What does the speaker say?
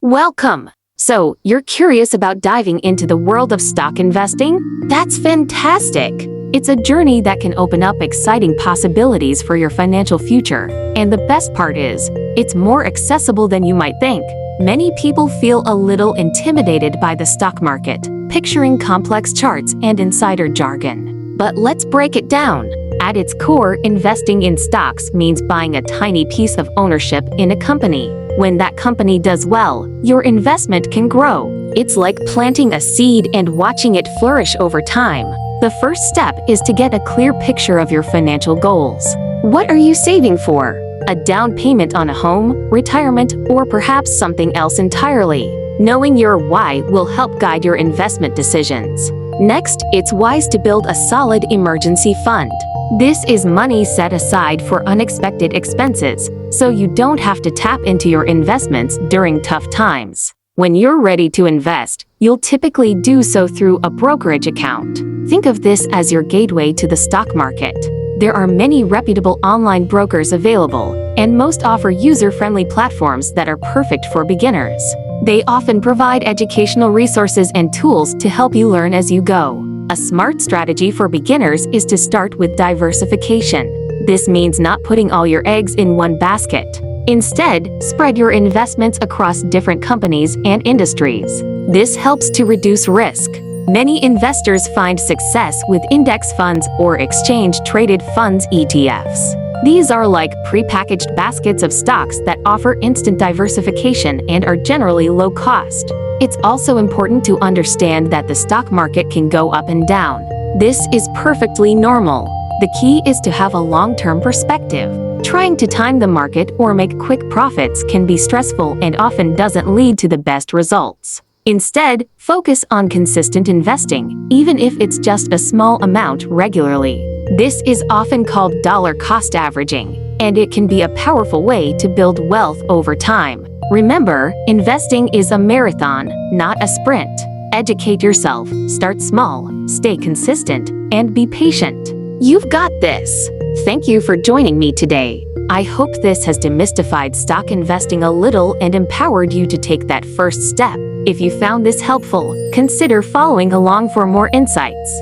Welcome! So, you're curious about diving into the world of stock investing? That's fantastic! It's a journey that can open up exciting possibilities for your financial future. And the best part is, it's more accessible than you might think. Many people feel a little intimidated by the stock market, picturing complex charts and insider jargon. But let's break it down. At its core, investing in stocks means buying a tiny piece of ownership in a company. When that company does well, your investment can grow. It's like planting a seed and watching it flourish over time. The first step is to get a clear picture of your financial goals. What are you saving for? A down payment on a home, retirement, or perhaps something else entirely? Knowing your why will help guide your investment decisions. Next, it's wise to build a solid emergency fund. This is money set aside for unexpected expenses, so you don't have to tap into your investments during tough times. When you're ready to invest, you'll typically do so through a brokerage account. Think of this as your gateway to the stock market. There are many reputable online brokers available, and most offer user-friendly platforms that are perfect for beginners. They often provide educational resources and tools to help you learn as you go. A smart strategy for beginners is to start with diversification. This means not putting all your eggs in one basket. Instead, spread your investments across different companies and industries. This helps to reduce risk. Many investors find success with index funds or exchange-traded funds (ETFs). These are like pre-packaged baskets of stocks that offer instant diversification and are generally low cost. It's also important to understand that the stock market can go up and down. This is perfectly normal. The key is to have a long-term perspective. Trying to time the market or make quick profits can be stressful and often doesn't lead to the best results. Instead, focus on consistent investing, even if it's just a small amount regularly. This is often called dollar cost averaging, and it can be a powerful way to build wealth over time. Remember, investing is a marathon, not a sprint. Educate yourself, start small, stay consistent, and be patient. You've got this. Thank you for joining me today. I hope this has demystified stock investing a little and empowered you to take that first step. If you found this helpful, consider following along for more insights.